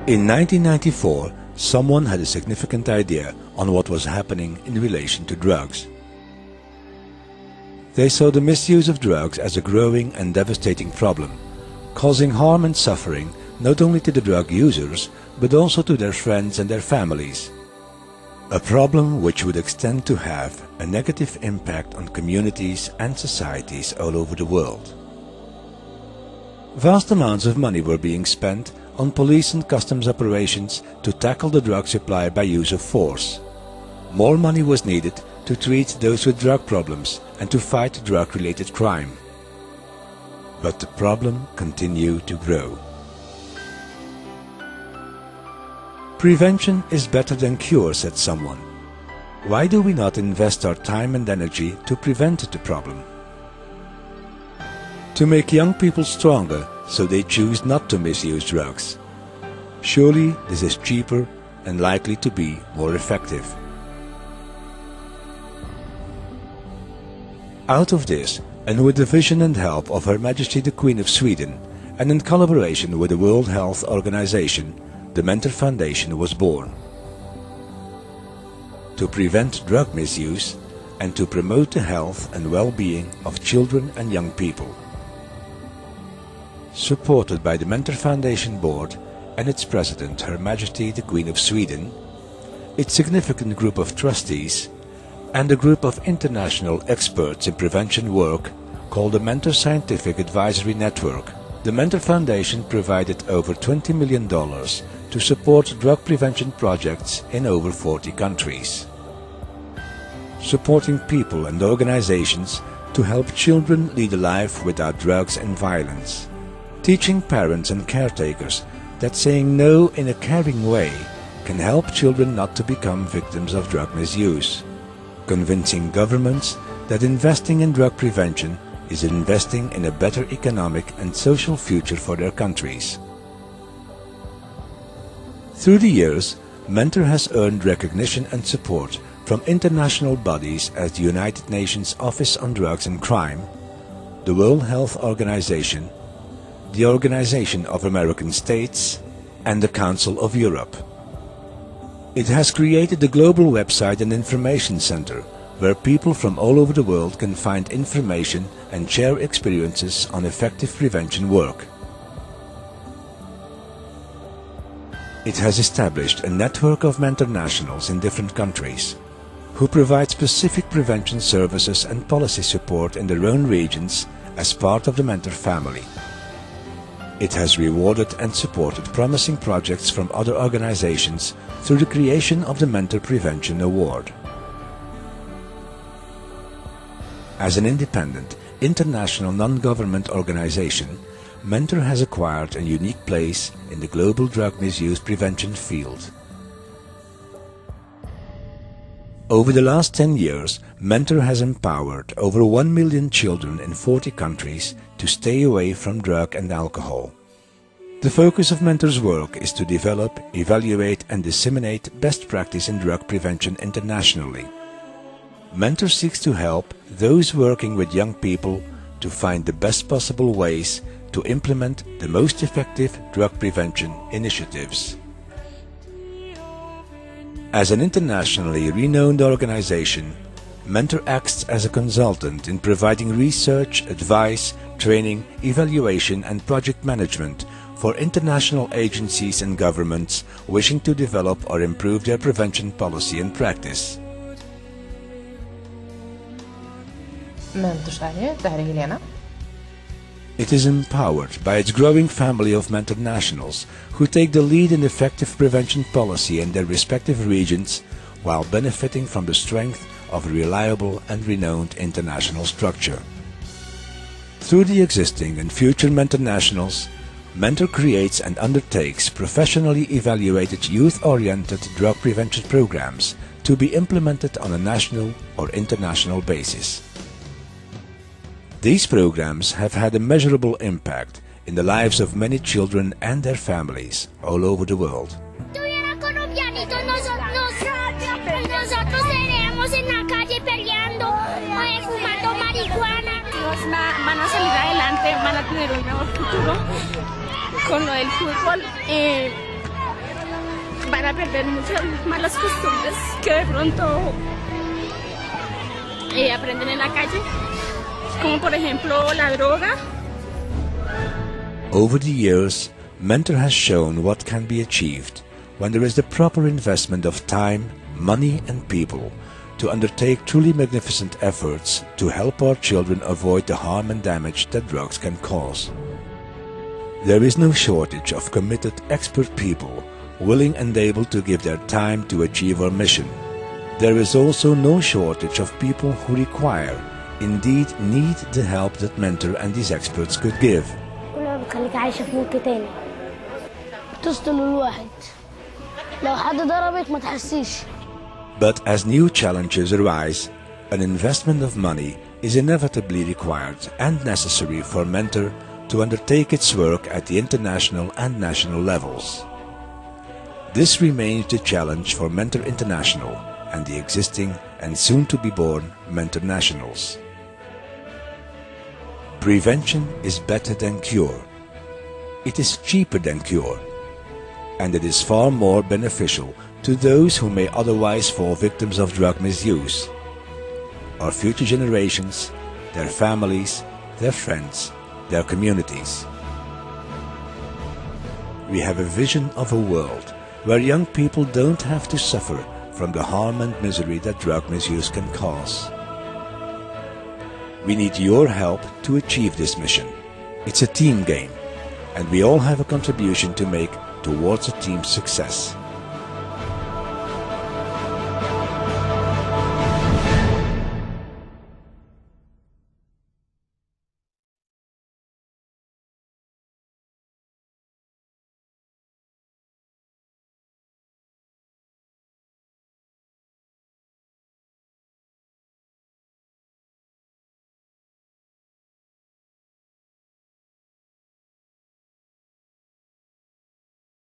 In 1994, someone had a significant idea on what was happening in relation to drugs. They saw the misuse of drugs as a growing and devastating problem, causing harm and suffering not only to the drug users, but also to their friends and their families. A problem which would extend to have a negative impact on communities and societies all over the world. Vast amounts of money were being spent on police and customs operations to tackle the drug supply by use of force. More money was needed to treat those with drug problems and to fight drug-related crime. But the problem continued to grow. Prevention is better than cure, said someone. Why do we not invest our time and energy to prevent the problem? To make young people stronger so they choose not to misuse drugs. Surely this is cheaper and likely to be more effective. Out of this, and with the vision and help of Her Majesty the Queen of Sweden, and in collaboration with the World Health Organization, the Mentor Foundation was born. To prevent drug misuse and to promote the health and well-being of children and young people. Supported by the Mentor Foundation Board and its President, Her Majesty the Queen of Sweden, its significant group of trustees, and a group of international experts in prevention work called the Mentor Scientific Advisory Network, the Mentor Foundation provided over $20 million to support drug prevention projects in over 40 countries. Supporting people and organizations to help children lead a life without drugs and violence. Teaching parents and caretakers that saying no in a caring way can help children not to become victims of drug misuse. Convincing governments that investing in drug prevention is investing in a better economic and social future for their countries. Through the years, Mentor has earned recognition and support from international bodies as the United Nations Office on Drugs and Crime, the World Health Organization, the Organization of American States, and the Council of Europe. It has created a global website and information center where people from all over the world can find information and share experiences on effective prevention work. It has established a network of mentor nationals in different countries who provide specific prevention services and policy support in their own regions as part of the mentor family. It has rewarded and supported promising projects from other organizations through the creation of the Mentor Prevention Award. As an independent, international non-government organization, Mentor has acquired a unique place in the global drug misuse prevention field. Over the last 10 years, Mentor has empowered over 1 million children in 40 countries to stay away from drug and alcohol. The focus of Mentor's work is to develop, evaluate and disseminate best practice in drug prevention internationally. Mentor seeks to help those working with young people to find the best possible ways to implement the most effective drug prevention initiatives. As an internationally renowned organization, Mentor acts as a consultant in providing research, advice, training, evaluation and project management for international agencies and governments wishing to develop or improve their prevention policy and practice. Mentor Sverige, det här är Helena. It is empowered by its growing family of mentor nationals who take the lead in effective prevention policy in their respective regions while benefiting from the strength of a reliable and renowned international structure. Through the existing and future mentor nationals, Mentor creates and undertakes professionally evaluated youth-oriented drug prevention programs to be implemented on a national or international basis. These programs have had a measurable impact in the lives of many children and their families all over the world. Van a salir adelante, van a tener un mejor futuro con lo del fútbol. van a perder muchas malas costumbres que de pronto aprenden en la calle, como por ejemplo la droga. Over the years, Mentor has shown what can be achieved when there is the proper investment of time, money and people to undertake truly magnificent efforts to help our children avoid the harm and damage that drugs can cause. There is no shortage of committed expert people willing and able to give their time to achieve our mission. There is also no shortage of people who require, indeed need the help that Mentor and these experts could give. بتخليك عايشة في ملك تاني بتسطل الواحد لو حد ضربك ما تحسيش. But as new challenges arise, an investment of money is inevitably required and necessary for Mentor to undertake its work at the international and national levels. This remains the challenge for Mentor International and the existing and soon-to-be-born Mentor Nationals. Prevention is better than cure. It is cheaper than cure. And it is far more beneficial to those who may otherwise fall victims of drug misuse. Our future generations, their families, their friends, their communities. We have a vision of a world where young people don't have to suffer from the harm and misery that drug misuse can cause. We need your help to achieve this mission. It's a team game, and we all have a contribution to make towards a team's success.